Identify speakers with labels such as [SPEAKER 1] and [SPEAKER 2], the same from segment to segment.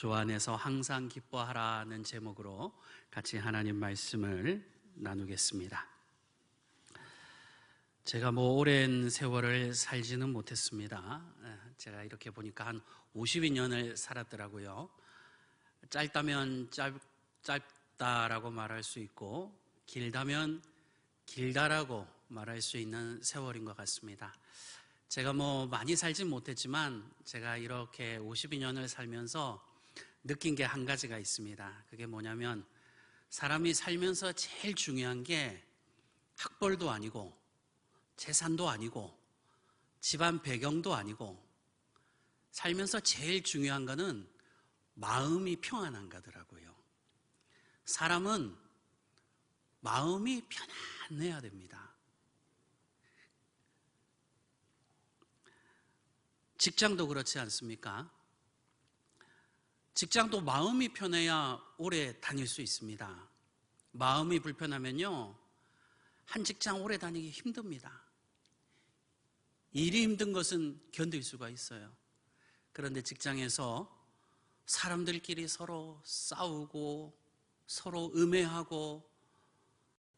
[SPEAKER 1] 주 안에서 항상 기뻐하라는 제목으로 같이 하나님 말씀을 나누겠습니다. 제가 오랜 세월을 살지는 못했습니다. 제가 이렇게 보니까 한 52년을 살았더라고요. 짧다면 짧다라고 말할 수 있고 길다면 길다라고 말할 수 있는 세월인 것 같습니다. 제가 많이 살진 못했지만 제가 이렇게 52년을 살면서 느낀 게 한 가지가 있습니다. 그게 뭐냐면 사람이 살면서 제일 중요한 게 학벌도 아니고 재산도 아니고 집안 배경도 아니고 살면서 제일 중요한 거는 마음이 평안한 거더라고요. 사람은 마음이 편안해야 됩니다. 직장도 그렇지 않습니까? 직장도 마음이 편해야 오래 다닐 수 있습니다. 마음이 불편하면요, 한 직장 오래 다니기 힘듭니다. 일이 힘든 것은 견딜 수가 있어요. 그런데 직장에서 사람들끼리 서로 싸우고 서로 음해하고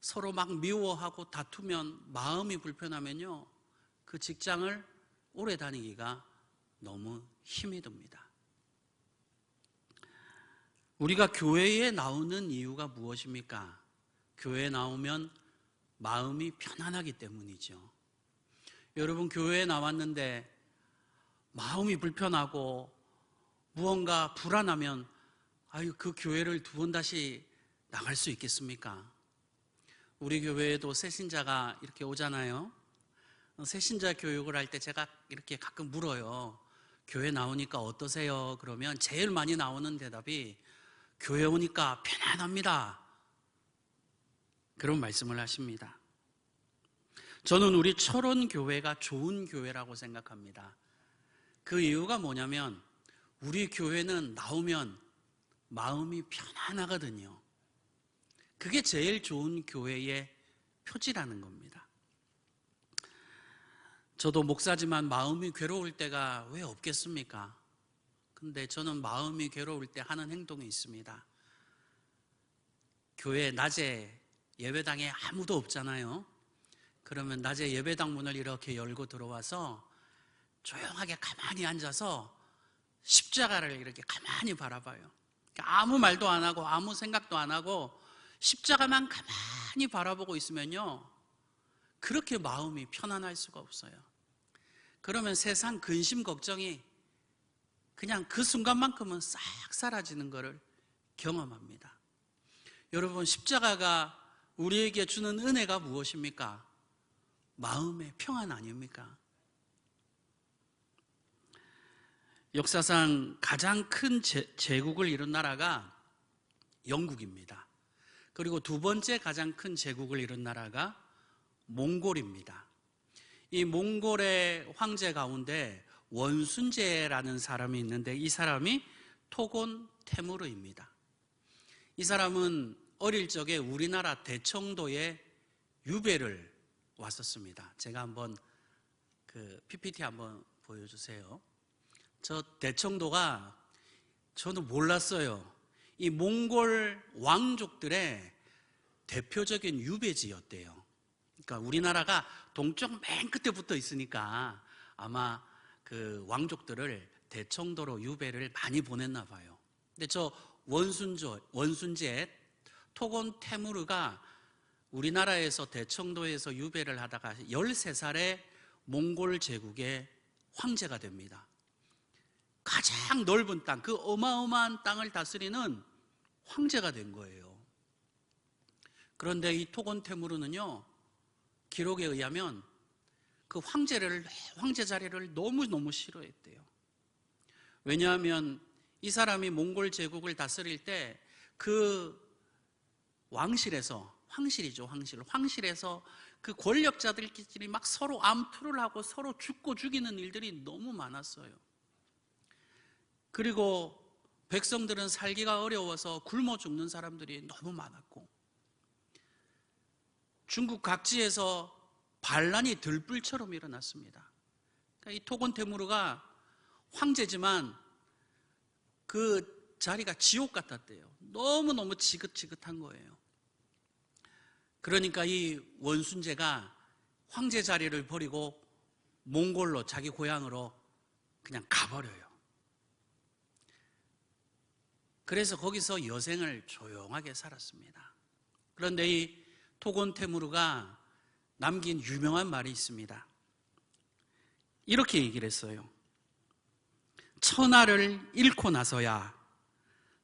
[SPEAKER 1] 서로 막 미워하고 다투면 마음이 불편하면요, 그 직장을 오래 다니기가 너무 힘이 듭니다. 우리가 교회에 나오는 이유가 무엇입니까? 교회에 나오면 마음이 편안하기 때문이죠. 여러분, 교회에 나왔는데 마음이 불편하고 무언가 불안하면 그 교회를 두 번 다시 나갈 수 있겠습니까? 우리 교회에도 새신자가 이렇게 오잖아요. 새신자 교육을 할 때 제가 이렇게 가끔 물어요. 교회 나오니까 어떠세요? 그러면 제일 많이 나오는 대답이 교회 오니까 편안합니다. 그런 말씀을 하십니다. 저는 우리 철원 교회가 좋은 교회라고 생각합니다. 그 이유가 뭐냐면 우리 교회는 나오면 마음이 편안하거든요. 그게 제일 좋은 교회의 표지라는 겁니다. 저도 목사지만 마음이 괴로울 때가 왜 없겠습니까? 근데 저는 마음이 괴로울 때 하는 행동이 있습니다. 교회 낮에 예배당에 아무도 없잖아요. 그러면 낮에 예배당 문을 이렇게 열고 들어와서 조용하게 가만히 앉아서 십자가를 이렇게 가만히 바라봐요. 아무 말도 안 하고 아무 생각도 안 하고 십자가만 가만히 바라보고 있으면요, 그렇게 마음이 편안할 수가 없어요. 그러면 세상 근심 걱정이 그냥 그 순간만큼은 싹 사라지는 것을 경험합니다. 여러분, 십자가가 우리에게 주는 은혜가 무엇입니까? 마음의 평안 아닙니까? 역사상 가장 큰 제국을 이룬 나라가 영국입니다. 그리고 두 번째 가장 큰 제국을 이룬 나라가 몽골입니다. 이 몽골의 황제 가운데 원순제라는 사람이 있는데 이 사람이 토곤 테무르입니다. 이 사람은 어릴 적에 우리나라 대청도에 유배를 왔었습니다. 제가 한번 PPT 한번 보여주세요. 저 대청도가 저는 몰랐어요. 이 몽골 왕족들의 대표적인 유배지였대요. 그러니까 우리나라가 동쪽 맨 끝에 붙어 있으니까 아마 그 왕족들을 대청도로 유배를 많이 보냈나 봐요. 근데 저 원순제 토곤 테무르가 우리나라에서 대청도에서 유배를 하다가 13살에 몽골 제국의 황제가 됩니다. 가장 넓은 땅, 그 어마어마한 땅을 다스리는 황제가 된 거예요. 그런데 이 토곤 테무르는요, 기록에 의하면 그 황제 자리를 너무너무 싫어했대요. 왜냐하면 이 사람이 몽골 제국을 다스릴 때 그 왕실에서 황실에서 그 권력자들끼리 막 서로 암투를 하고 서로 죽고 죽이는 일들이 너무 많았어요. 그리고 백성들은 살기가 어려워서 굶어 죽는 사람들이 너무 많았고, 중국 각지에서 반란이 들불처럼 일어났습니다. 그러니까 이 토곤 테무르가 황제지만 그 자리가 지옥 같았대요. 너무너무 지긋지긋한 거예요. 그러니까 이 원순제가 황제 자리를 버리고 몽골로, 자기 고향으로 그냥 가버려요. 그래서 거기서 여생을 조용하게 살았습니다. 그런데 이 토곤 테무르가 남긴 유명한 말이 있습니다. 이렇게 얘기를 했어요. 천하를 잃고 나서야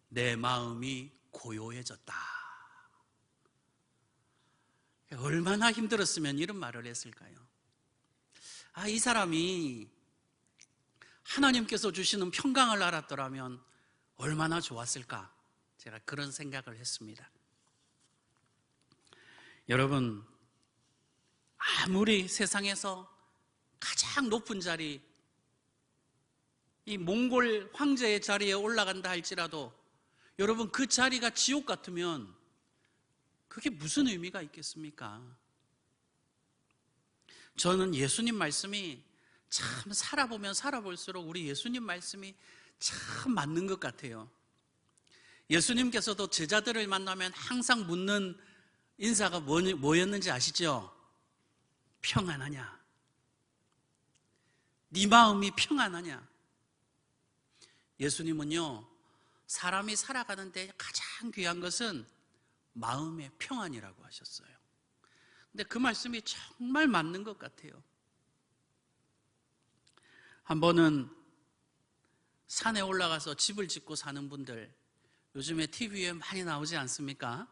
[SPEAKER 1] 내 마음이 고요해졌다. 얼마나 힘들었으면 이런 말을 했을까요? 이 사람이 하나님께서 주시는 평강을 알았더라면 얼마나 좋았을까? 제가 그런 생각을 했습니다. 여러분, 아무리 세상에서 가장 높은 자리, 이 몽골 황제의 자리에 올라간다 할지라도 여러분, 그 자리가 지옥 같으면 그게 무슨 의미가 있겠습니까? 저는 예수님 말씀이 참 살아보면 살아볼수록 우리 예수님 말씀이 참 맞는 것 같아요. 예수님께서도 제자들을 만나면 항상 묻는 인사가 뭐였는지 아시죠? 평안하냐? 네 마음이 평안하냐? 예수님은요, 사람이 살아가는데 가장 귀한 것은 마음의 평안이라고 하셨어요. 근데 그 말씀이 정말 맞는 것 같아요. 한 번은 산에 올라가서 집을 짓고 사는 분들, 요즘에 TV에 많이 나오지 않습니까?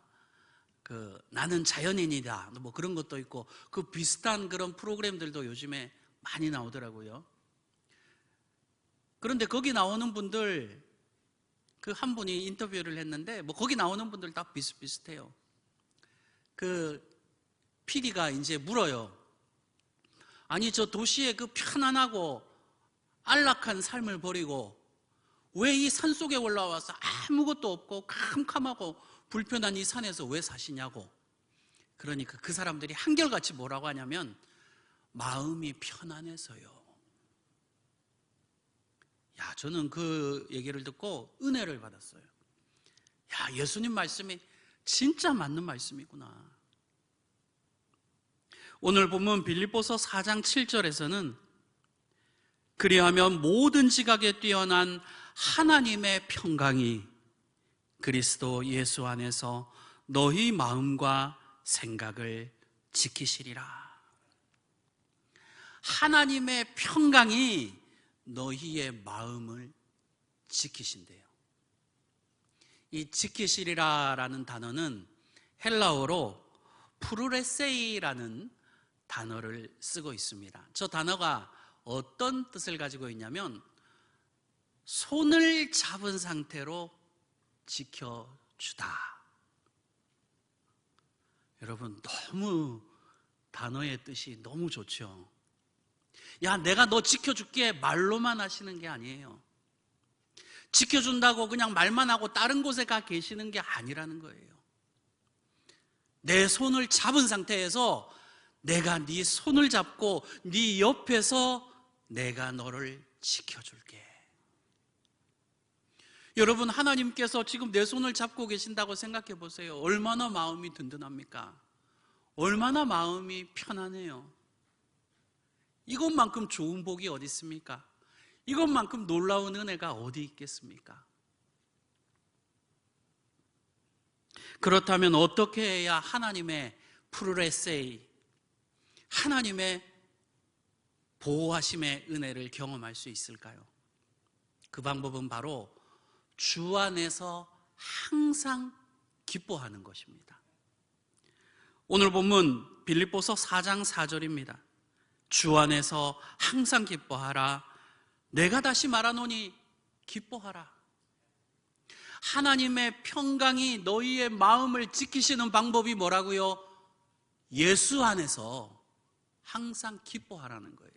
[SPEAKER 1] 나는 자연인이다, 뭐 그런 것도 있고, 그 비슷한 그런 프로그램들도 요즘에 많이 나오더라고요. 그런데 거기 나오는 분들, 그 한 분이 인터뷰를 했는데, 뭐 거기 나오는 분들 다 비슷비슷해요. 그 PD가 이제 물어요. 아니, 저 도시의 그 편안하고 안락한 삶을 버리고 왜 이 산속에 올라와서 아무것도 없고 캄캄하고 불편한 이 산에서 왜 사시냐고. 그러니까 그 사람들이 한결같이 뭐라고 하냐면 마음이 편안해서요. 저는 그 얘기를 듣고 은혜를 받았어요. 예수님 말씀이 진짜 맞는 말씀이구나. 오늘 본문 빌립보서 4장 7절에서는 그리하면 모든 지각에 뛰어난 하나님의 평강이 그리스도 예수 안에서 너희 마음과 생각을 지키시리라. 하나님의 평강이 너희의 마음을 지키신대요. 이 지키시리라라는 단어는 헬라어로 프루레세이라는 단어를 쓰고 있습니다. 저 단어가 어떤 뜻을 가지고 있냐면 손을 잡은 상태로 지켜주다. 여러분, 너무 단어의 뜻이 너무 좋죠. 내가 너 지켜줄게 말로만 하시는 게 아니에요. 지켜준다고 그냥 말만 하고 다른 곳에 가 계시는 게 아니라는 거예요. 내 손을 잡은 상태에서 내가 네 손을 잡고 네 옆에서 내가 너를 지켜줄게. 여러분, 하나님께서 지금 내 손을 잡고 계신다고 생각해 보세요. 얼마나 마음이 든든합니까? 얼마나 마음이 편안해요. 이것만큼 좋은 복이 어디 있습니까? 이것만큼 놀라운 은혜가 어디 있겠습니까? 그렇다면 어떻게 해야 하나님의 프루레세이, 하나님의 보호하심의 은혜를 경험할 수 있을까요? 그 방법은 바로 주 안에서 항상 기뻐하는 것입니다. 오늘 본문 빌립보서 4장 4절입니다. 주 안에서 항상 기뻐하라. 내가 다시 말하노니 기뻐하라. 하나님의 평강이 너희의 마음을 지키시는 방법이 뭐라고요? 예수 안에서 항상 기뻐하라는 거예요.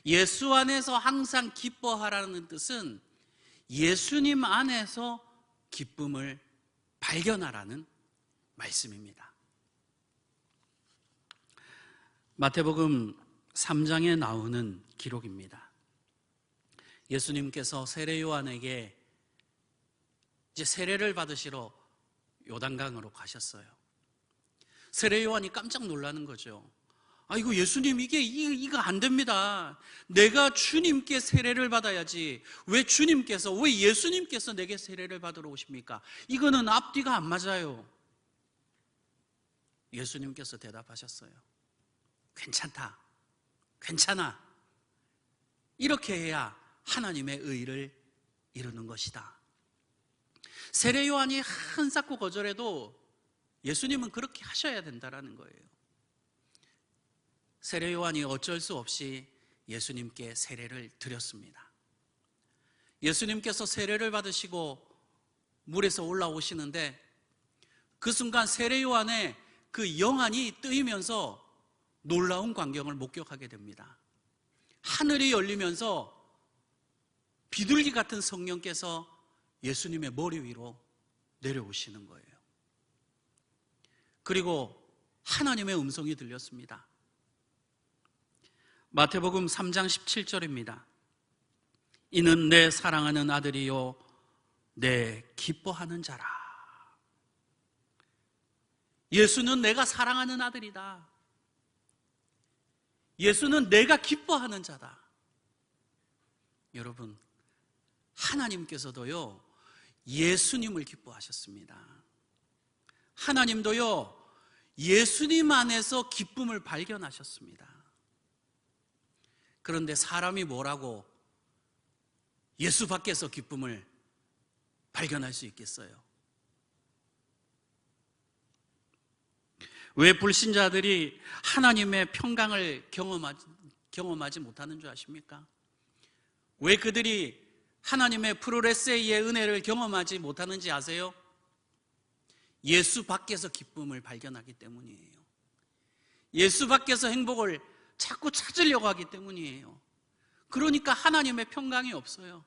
[SPEAKER 1] 예수 안에서 항상 기뻐하라는 뜻은 예수님 안에서 기쁨을 발견하라는 말씀입니다. 마태복음 3장에 나오는 기록입니다. 예수님께서 세례 요한에게 이제 세례를 받으시러 요단강으로 가셨어요. 세례 요한이 깜짝 놀라는 거죠. 아이고, 예수님, 이거 안 됩니다. 내가 주님께 세례를 받아야지. 왜 예수님께서 내게 세례를 받으러 오십니까? 이거는 앞뒤가 안 맞아요. 예수님께서 대답하셨어요. 괜찮다. 괜찮아. 이렇게 해야 하나님의 의를 이루는 것이다. 세례 요한이 한사코 거절해도 예수님은 그렇게 하셔야 된다라는 거예요. 세례 요한이 어쩔 수 없이 예수님께 세례를 드렸습니다. 예수님께서 세례를 받으시고 물에서 올라오시는데 그 순간 세례 요한의 그 영안이 뜨이면서 놀라운 광경을 목격하게 됩니다. 하늘이 열리면서 비둘기 같은 성령께서 예수님의 머리 위로 내려오시는 거예요. 그리고 하나님의 음성이 들렸습니다. 마태복음 3장 17절입니다. 이는 내 사랑하는 아들이요 내 기뻐하는 자라. 예수는 내가 사랑하는 아들이다. 예수는 내가 기뻐하는 자다. 여러분, 하나님께서도요 예수님을 기뻐하셨습니다. 하나님도요 예수님 안에서 기쁨을 발견하셨습니다. 그런데 사람이 뭐라고 예수 밖에서 기쁨을 발견할 수 있겠어요? 왜 불신자들이 하나님의 평강을 경험하지 못하는 줄 아십니까? 왜 그들이 하나님의 프로레세이의 은혜를 경험하지 못하는지 아세요? 예수 밖에서 기쁨을 발견하기 때문이에요. 예수 밖에서 행복을 자꾸 찾으려고 하기 때문이에요. 그러니까 하나님의 평강이 없어요.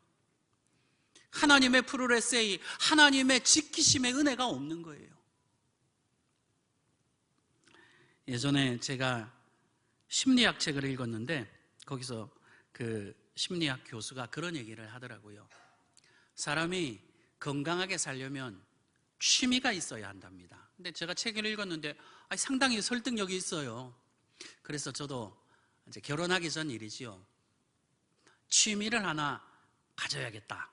[SPEAKER 1] 하나님의 프로레세이, 하나님의 지키심의 은혜가 없는 거예요. 예전에 제가 심리학 책을 읽었는데 거기서 그 심리학 교수가 그런 얘기를 하더라고요. 사람이 건강하게 살려면 취미가 있어야 한답니다. 근데 제가 책을 읽었는데 상당히 설득력이 있어요. 그래서 저도 이제 결혼하기 전 일이지요. 취미를 하나 가져야겠다.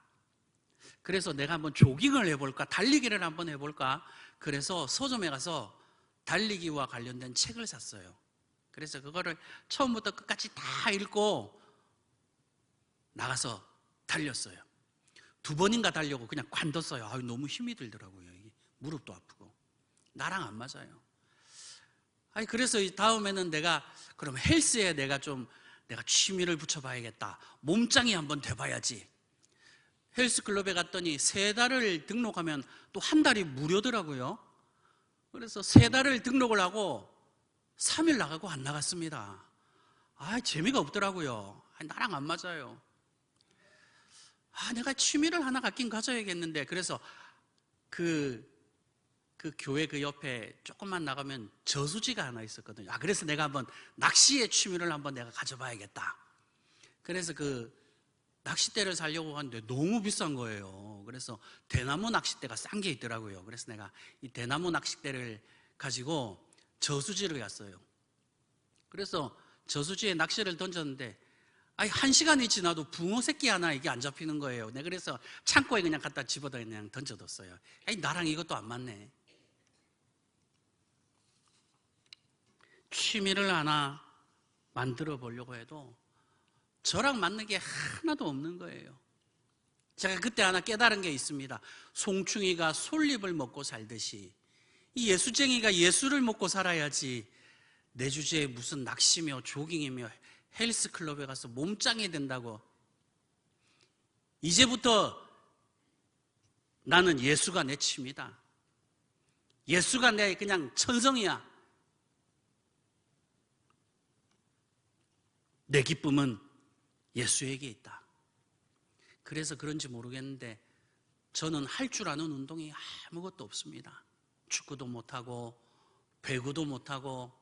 [SPEAKER 1] 그래서 내가 한번 조깅을 해볼까, 달리기를 한번 해볼까. 그래서 서점에 가서 달리기와 관련된 책을 샀어요. 그래서 그거를 처음부터 끝까지 다 읽고 나가서 달렸어요. 2번인가 달려고 그냥 관뒀어요. 너무 힘이 들더라고요. 이게 무릎도 아프고 나랑 안 맞아요. 그래서 다음에는 그럼 헬스에 내가 취미를 붙여봐야겠다. 몸짱이 한번 돼봐야지. 헬스클럽에 갔더니 3달을 등록하면 또 1달이 무료더라고요. 그래서 3달을 등록을 하고 3일 나가고 안 나갔습니다. 재미가 없더라고요. 나랑 안 맞아요. 내가 취미를 하나 갖긴 가져야겠는데. 그래서 그 교회 그 옆에 조금만 나가면 저수지가 하나 있었거든요. 그래서 내가 한번 낚시의 취미를 한번 내가 가져봐야겠다. 그래서 그 낚싯대를 사려고 하는데 너무 비싼 거예요. 그래서 대나무 낚싯대가 싼 게 있더라고요. 그래서 내가 이 대나무 낚싯대를 가지고 저수지를 갔어요. 그래서 저수지에 낚시를 던졌는데 1시간이 지나도 붕어 새끼 하나 이게 안 잡히는 거예요. 내가 그래서 창고에 그냥 갖다 집어다 그냥 던져뒀어요. 나랑 이것도 안 맞네. 취미를 하나 만들어 보려고 해도 저랑 맞는 게 하나도 없는 거예요. 제가 그때 하나 깨달은 게 있습니다. 송충이가 솔잎을 먹고 살듯이 이 예수쟁이가 예수를 먹고 살아야지 내 주제에 무슨 낚시며 조깅이며 헬스클럽에 가서 몸짱이 된다고. 이제부터 나는 예수가 내 취미다. 예수가 내 그냥 천성이야. 내 기쁨은 예수에게 있다. 그래서 그런지 모르겠는데 저는 할 줄 아는 운동이 아무것도 없습니다. 축구도 못하고 배구도 못하고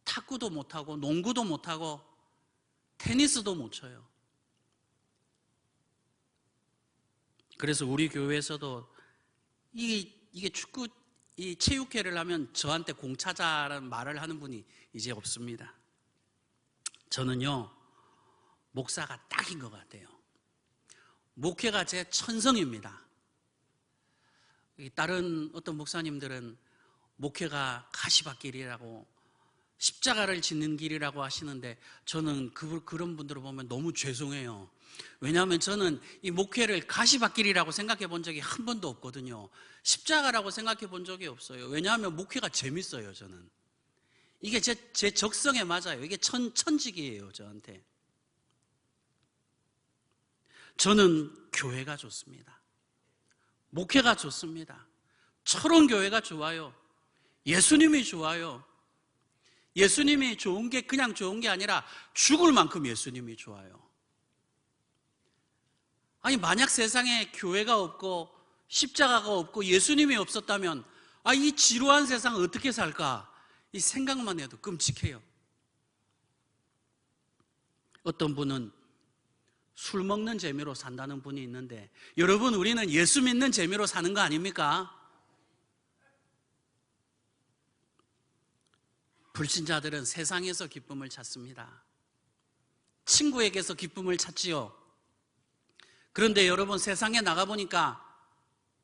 [SPEAKER 1] 탁구도 못하고 농구도 못하고 테니스도 못 쳐요. 그래서 우리 교회에서도 이게 축구 이 체육회를 하면 저한테 공차자라는 말을 하는 분이 이제 없습니다. 저는요, 목사가 딱인 것 같아요. 목회가 제 천성입니다. 다른 어떤 목사님들은 목회가 가시밭길이라고 십자가를 짓는 길이라고 하시는데 저는 그런 분들을 보면 너무 죄송해요. 왜냐하면 저는 이 목회를 가시밭길이라고 생각해 본 적이 한 번도 없거든요. 십자가라고 생각해 본 적이 없어요. 왜냐하면 목회가 재밌어요. 저는 이게 제 적성에 맞아요. 이게 천직이에요. 저한테. 저는 교회가 좋습니다. 목회가 좋습니다. 철원교회가 좋아요. 예수님이 좋아요. 예수님이 좋은 게 그냥 좋은 게 아니라 죽을 만큼 예수님이 좋아요. 아니, 만약 세상에 교회가 없고 십자가가 없고 예수님이 없었다면 이 지루한 세상 어떻게 살까? 이 생각만 해도 끔찍해요. 어떤 분은 술 먹는 재미로 산다는 분이 있는데, 여러분, 우리는 예수 믿는 재미로 사는 거 아닙니까? 불신자들은 세상에서 기쁨을 찾습니다. 친구에게서 기쁨을 찾지요. 그런데 여러분, 세상에 나가보니까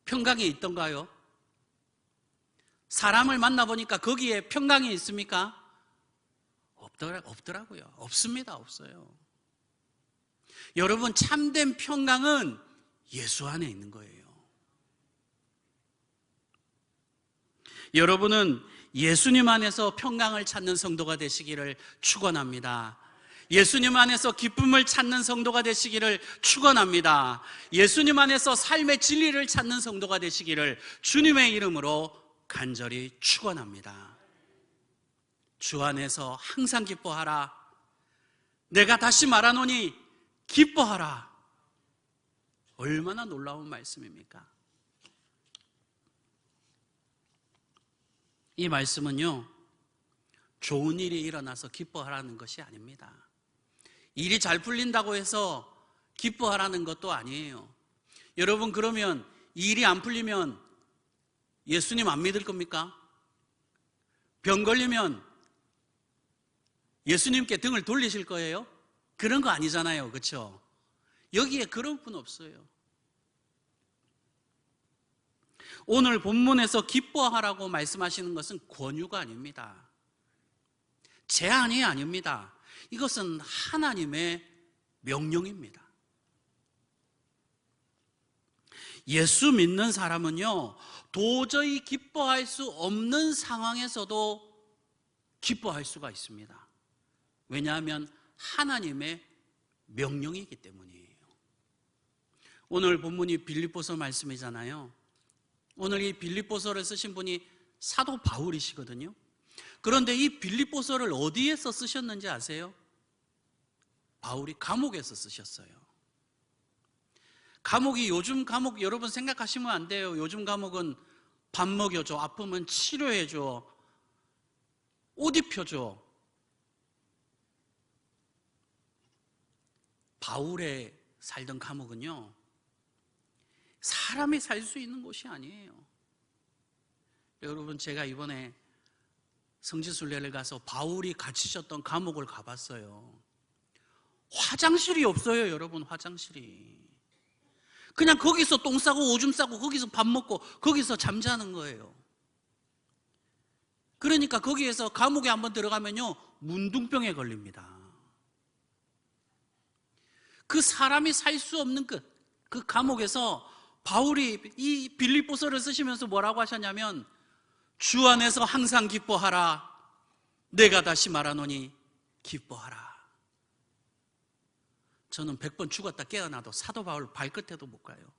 [SPEAKER 1] 평강이 있던가요? 사람을 만나보니까 거기에 평강이 있습니까? 없더라고요. 없습니다. 없어요. 여러분, 참된 평강은 예수 안에 있는 거예요. 여러분은 예수님 안에서 평강을 찾는 성도가 되시기를 축원합니다. 예수님 안에서 기쁨을 찾는 성도가 되시기를 축원합니다. 예수님 안에서 삶의 진리를 찾는 성도가 되시기를 주님의 이름으로 간절히 축원합니다. 주 안에서 항상 기뻐하라. 내가 다시 말하노니 기뻐하라. 얼마나 놀라운 말씀입니까? 이 말씀은요, 좋은 일이 일어나서 기뻐하라는 것이 아닙니다. 일이 잘 풀린다고 해서 기뻐하라는 것도 아니에요. 여러분, 그러면 일이 안 풀리면 예수님 안 믿을 겁니까? 병 걸리면 예수님께 등을 돌리실 거예요? 그런 거 아니잖아요. 그렇죠? 여기에 그런 분 없어요. 오늘 본문에서 기뻐하라고 말씀하시는 것은 권유가 아닙니다. 제안이 아닙니다. 이것은 하나님의 명령입니다. 예수 믿는 사람은요, 도저히 기뻐할 수 없는 상황에서도 기뻐할 수가 있습니다. 왜냐하면 하나님의 명령이기 때문이에요. 오늘 본문이 빌립보서 말씀이잖아요. 오늘 이 빌립보서를 쓰신 분이 사도 바울이시거든요. 그런데 이 빌립보서를 어디에서 쓰셨는지 아세요? 바울이 감옥에서 쓰셨어요. 감옥이 요즘 감옥 여러분 생각하시면 안 돼요. 요즘 감옥은 밥 먹여줘, 아프면 치료해줘, 옷 입혀줘. 바울에 살던 감옥은요, 사람이 살 수 있는 곳이 아니에요. 여러분, 제가 이번에 성지순례를 가서 바울이 갇히셨던 감옥을 가봤어요. 화장실이 없어요. 여러분, 화장실이. 그냥 거기서 똥 싸고 오줌 싸고 거기서 밥 먹고 거기서 잠자는 거예요. 그러니까 거기에서 감옥에 한번 들어가면요, 문둥병에 걸립니다. 그 사람이 살 수 없는 그 감옥에서 바울이 이 빌립보서를 쓰시면서 뭐라고 하셨냐면, 주 안에서 항상 기뻐하라. 내가 다시 말하노니 기뻐하라. 저는 100번 죽었다 깨어나도 사도 바울 발끝에도 못 가요.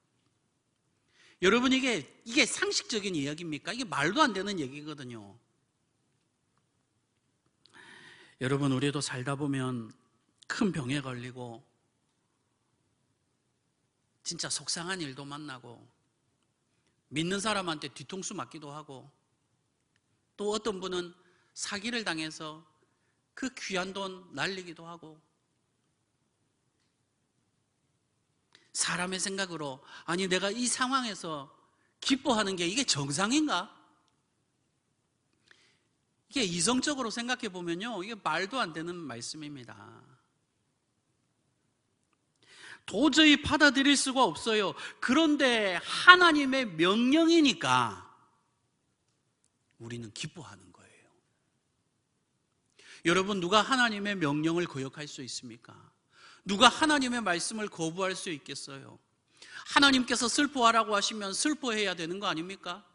[SPEAKER 1] 여러분, 이게 상식적인 이야기입니까? 이게 말도 안 되는 얘기거든요. 여러분, 우리도 살다 보면 큰 병에 걸리고 진짜 속상한 일도 만나고 믿는 사람한테 뒤통수 맞기도 하고, 또 어떤 분은 사기를 당해서 그 귀한 돈 날리기도 하고, 사람의 생각으로 아니 내가 이 상황에서 기뻐하는 게 이게 정상인가? 이게 이성적으로 생각해 보면요, 이게 말도 안 되는 말씀입니다. 도저히 받아들일 수가 없어요. 그런데 하나님의 명령이니까 우리는 기뻐하는 거예요. 여러분, 누가 하나님의 명령을 거역할 수 있습니까? 누가 하나님의 말씀을 거부할 수 있겠어요? 하나님께서 슬퍼하라고 하시면 슬퍼해야 되는 거 아닙니까?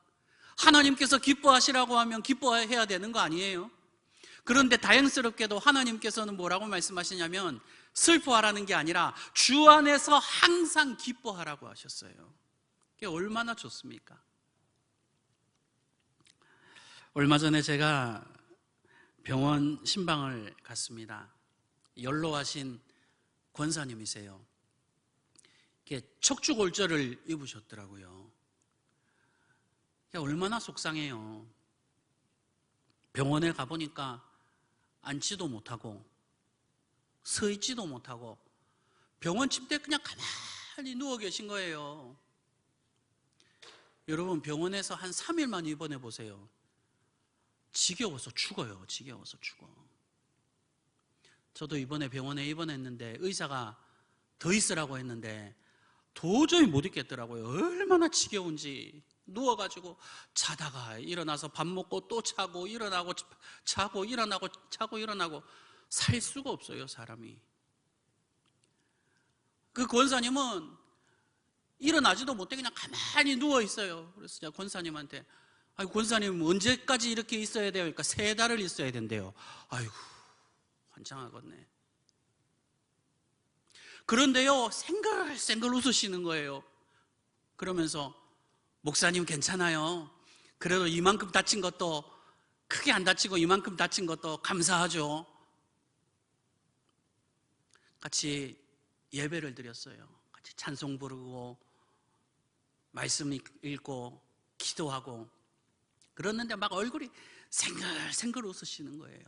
[SPEAKER 1] 하나님께서 기뻐하시라고 하면 기뻐해야 되는 거 아니에요? 그런데 다행스럽게도 하나님께서는 뭐라고 말씀하시냐면 슬퍼하라는 게 아니라 주 안에서 항상 기뻐하라고 하셨어요. 그게 얼마나 좋습니까? 얼마 전에 제가 병원 신방을 갔습니다. 연로하신 권사님이세요. 척추골절을 입으셨더라고요. 얼마나 속상해요. 병원에 가보니까 앉지도 못하고 서 있지도 못하고 병원 침대에 그냥 가만히 누워 계신 거예요. 여러분, 병원에서 한 3일만 입원해 보세요. 지겨워서 죽어요. 지겨워서 죽어. 저도 이번에 병원에 입원했는데 의사가 더 있으라고 했는데 도저히 못 있겠더라고요. 얼마나 지겨운지. 누워가지고 자다가 일어나서 밥 먹고 또 자고 일어나고 자고 일어나고 자고 일어나고 살 수가 없어요, 사람이. 그 권사님은 일어나지도 못해 그냥 가만히 누워 있어요. 그래서 제가 권사님한테, 아이고, 권사님 언제까지 이렇게 있어야 돼요? 그러니까 3달을 있어야 된대요. 아이고, 환장하겠네. 그런데요, 생글생글 웃으시는 거예요. 그러면서, 목사님 괜찮아요. 그래도 이만큼 다친 것도, 크게 안 다치고 이만큼 다친 것도 감사하죠. 같이 예배를 드렸어요. 같이 찬송 부르고 말씀 읽고 기도하고 그러는데 막 얼굴이 생글생글 웃으시는 거예요.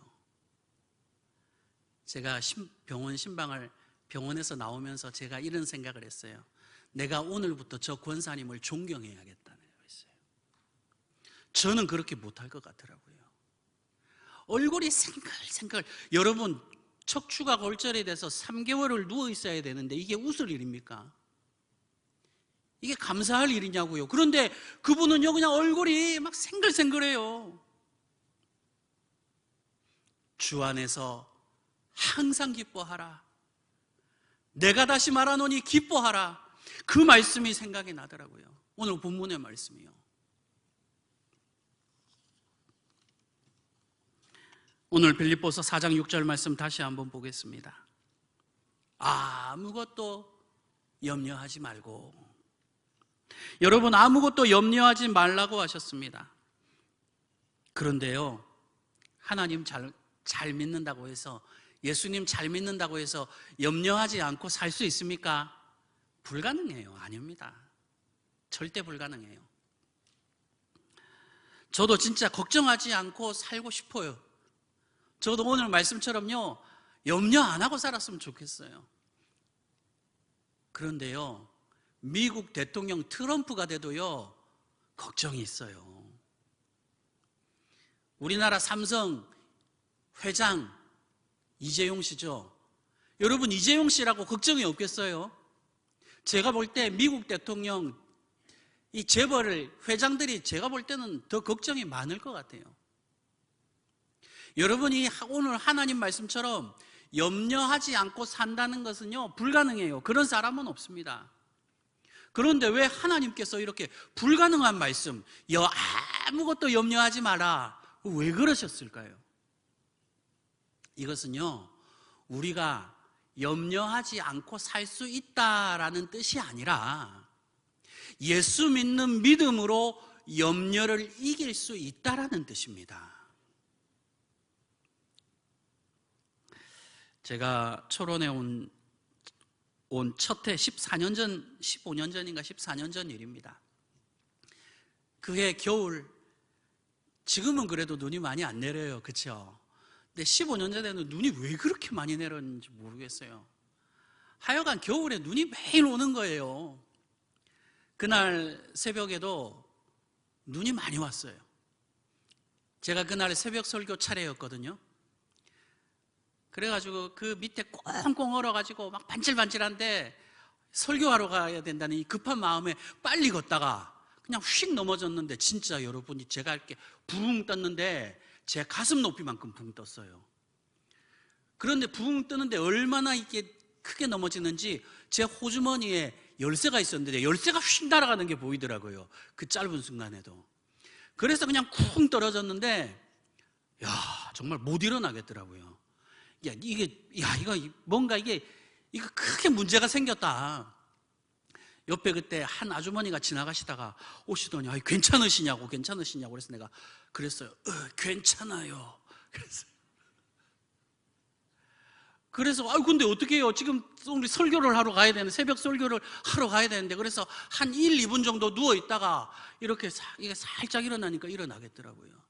[SPEAKER 1] 제가 병원 신방을 병원에서 나오면서 제가 이런 생각을 했어요. 내가 오늘부터 저 권사님을 존경해야겠다는 거였어요. 저는 그렇게 못할 것 같더라고요. 얼굴이 생글생글. 여러분, 척추가 골절이 돼서 3개월을 누워 있어야 되는데 이게 웃을 일입니까? 이게 감사할 일이냐고요. 그런데 그분은요, 그냥 얼굴이 막 생글생글해요. 주 안에서 항상 기뻐하라. 내가 다시 말하노니 기뻐하라. 그 말씀이 생각이 나더라고요. 오늘 본문의 말씀이요. 오늘 빌립보서 4장 6절 말씀 다시 한번 보겠습니다. 아무것도 염려하지 말고. 여러분, 아무것도 염려하지 말라고 하셨습니다. 그런데요, 하나님 잘 믿는다고 해서, 예수님 잘 믿는다고 해서 염려하지 않고 살 수 있습니까? 불가능해요. 아닙니다. 절대 불가능해요. 저도 진짜 걱정하지 않고 살고 싶어요. 저도 오늘 말씀처럼요, 염려 안 하고 살았으면 좋겠어요. 그런데요, 미국 대통령 트럼프가 돼도요, 걱정이 있어요. 우리나라 삼성 회장 이재용 씨죠. 여러분, 이재용 씨라고 걱정이 없겠어요? 제가 볼 때 미국 대통령 이 재벌 회장들이 제가 볼 때는 더 걱정이 많을 것 같아요. 여러분이 오늘 하나님 말씀처럼 염려하지 않고 산다는 것은요, 불가능해요. 그런 사람은 없습니다. 그런데 왜 하나님께서 이렇게 불가능한 말씀, 아무것도 염려하지 마라, 왜 그러셨을까요? 이것은요, 우리가 염려하지 않고 살 수 있다라는 뜻이 아니라 예수 믿는 믿음으로 염려를 이길 수 있다라는 뜻입니다. 제가 철원에 온 첫 해 14년 전, 15년 전인가 14년 전 일입니다. 그해 겨울, 지금은 그래도 눈이 많이 안 내려요. 그렇죠? 근데 15년 전에는 눈이 왜 그렇게 많이 내렸는지 모르겠어요. 하여간 겨울에 눈이 매일 오는 거예요. 그날 새벽에도 눈이 많이 왔어요. 제가 그날 새벽 설교 차례였거든요. 그래가지고 그 밑에 꽁꽁 얼어가지고 막 반질반질한데 설교하러 가야 된다는 이 급한 마음에 빨리 걷다가 그냥 휙 넘어졌는데, 진짜 여러분이 제가 이렇게 붕 떴는데 제 가슴 높이만큼 붕 떴어요. 그런데 붕 뜨는데 얼마나 이게 크게 넘어지는지 제 호주머니에 열쇠가 있었는데 열쇠가 휙 날아가는 게 보이더라고요. 그 짧은 순간에도. 그래서 그냥 쿵 떨어졌는데, 야, 정말 못 일어나겠더라고요. 이거 뭔가 이거 크게 문제가 생겼다. 옆에 그때 한 아주머니가 지나가시다가 오시더니, 괜찮으시냐고 그래서 내가 그랬어요. 괜찮아요. 그래서 근데 어떻게 해요? 지금 우리 설교를 하러 가야 되는데, 새벽 설교를 하러 가야 되는데, 그래서 한 1, 2분 정도 누워 있다가 이게 살짝 일어나니까 일어나겠더라고요.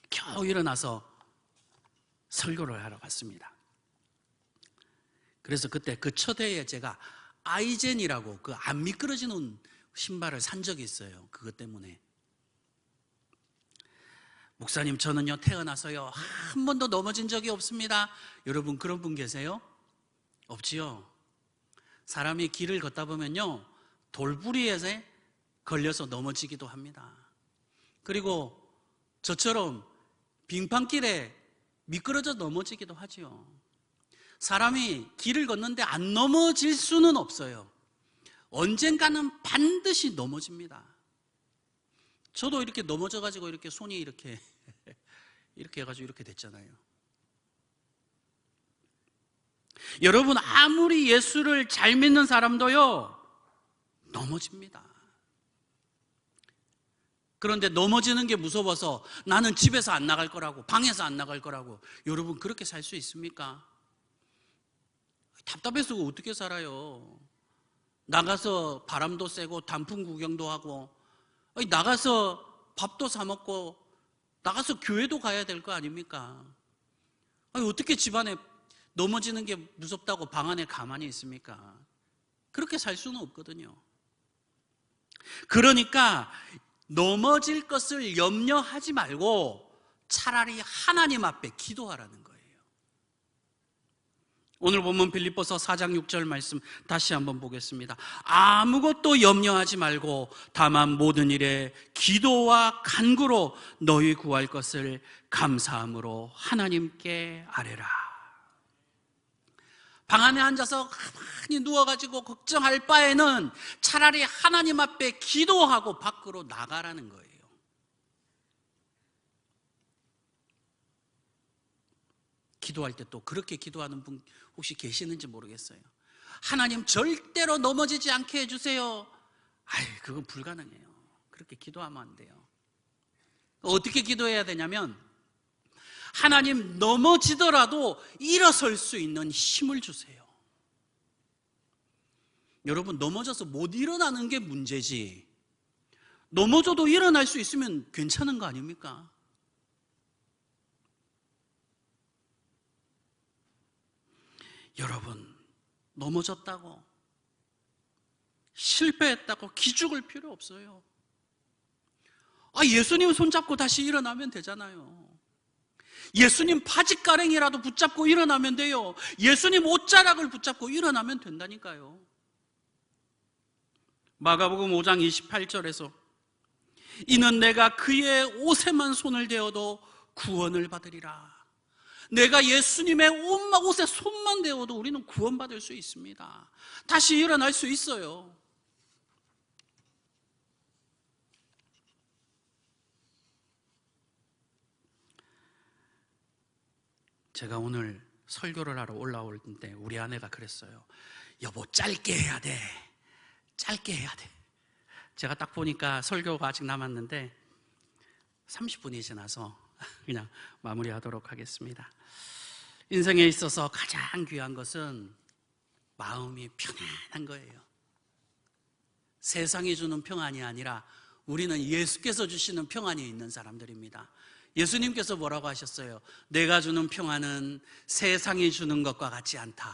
[SPEAKER 1] 겨우 일어나서 설교를 하러 갔습니다. 그래서 그때 그 첫 해에 제가 아이젠이라고 그 안 미끄러지는 신발을 산 적이 있어요. 그것 때문에. 목사님, 저는요 태어나서요 한 번도 넘어진 적이 없습니다. 여러분, 그런 분 계세요? 없지요. 사람이 길을 걷다 보면요 돌부리에 걸려서 넘어지기도 합니다. 그리고 저처럼 빙판길에 미끄러져 넘어지기도 하지요. 사람이 길을 걷는데 안 넘어질 수는 없어요. 언젠가는 반드시 넘어집니다. 저도 이렇게 넘어져가지고 이렇게 손이 이렇게 해가지고 이렇게 됐잖아요. 여러분, 아무리 예수를 잘 믿는 사람도요 넘어집니다. 그런데 넘어지는 게 무서워서 나는 집에서 안 나갈 거라고, 방에서 안 나갈 거라고, 여러분 그렇게 살 수 있습니까? 답답해서 어떻게 살아요? 나가서 바람도 쐬고 단풍 구경도 하고, 나가서 밥도 사 먹고 나가서 교회도 가야 될 거 아닙니까? 어떻게 집안에 넘어지는 게 무섭다고 방 안에 가만히 있습니까? 그렇게 살 수는 없거든요. 그러니까 넘어질 것을 염려하지 말고 차라리 하나님 앞에 기도하라는 거예요. 오늘 본문 빌립보서 4장 6절 말씀 다시 한번 보겠습니다. 아무것도 염려하지 말고 다만 모든 일에 기도와 간구로 너희 구할 것을 감사함으로 하나님께 아뢰라. 방 안에 앉아서 가만히 누워가지고 걱정할 바에는 차라리 하나님 앞에 기도하고 밖으로 나가라는 거예요. 기도할 때 또 그렇게 기도하는 분 혹시 계시는지 모르겠어요. 하나님, 절대로 넘어지지 않게 해주세요. 그건 불가능해요. 그렇게 기도하면 안 돼요. 어떻게 기도해야 되냐면, 하나님, 넘어지더라도 일어설 수 있는 힘을 주세요. 여러분, 넘어져서 못 일어나는 게 문제지, 넘어져도 일어날 수 있으면 괜찮은 거 아닙니까? 여러분, 넘어졌다고, 실패했다고 기죽을 필요 없어요. 예수님 손잡고 다시 일어나면 되잖아요. 예수님 바짓가랭이라도 붙잡고 일어나면 돼요. 예수님 옷자락을 붙잡고 일어나면 된다니까요. 마가복음 5장 28절에서 이는 내가 그의 옷에만 손을 대어도 구원을 받으리라. 내가 예수님의 옷에 손만 대어도 우리는 구원받을 수 있습니다. 다시 일어날 수 있어요. 제가 오늘 설교를 하러 올라올 때 우리 아내가 그랬어요. 여보, 짧게 해야 돼. 짧게 해야 돼. 제가 딱 보니까 설교가 아직 남았는데 30분이 지나서 그냥 마무리하도록 하겠습니다. 인생에 있어서 가장 귀한 것은 마음이 편안한 거예요. 세상이 주는 평안이 아니라 우리는 예수께서 주시는 평안이 있는 사람들입니다. 예수님께서 뭐라고 하셨어요? 내가 주는 평안은 세상이 주는 것과 같지 않다.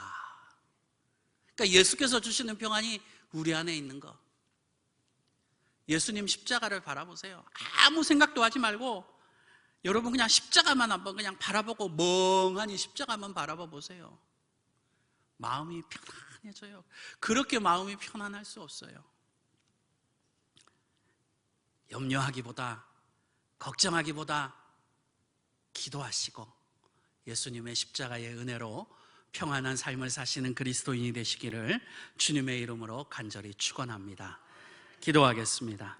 [SPEAKER 1] 그러니까 예수께서 주시는 평안이 우리 안에 있는 거. 예수님 십자가를 바라보세요. 아무 생각도 하지 말고 여러분 그냥 십자가만 한번 그냥 바라보고 멍하니 십자가만 바라봐 보세요. 마음이 편안해져요. 그렇게 마음이 편안할 수 없어요. 염려하기보다, 걱정하기보다 기도하시고 예수님의 십자가의 은혜로 평안한 삶을 사시는 그리스도인이 되시기를 주님의 이름으로 간절히 축원합니다. 기도하겠습니다.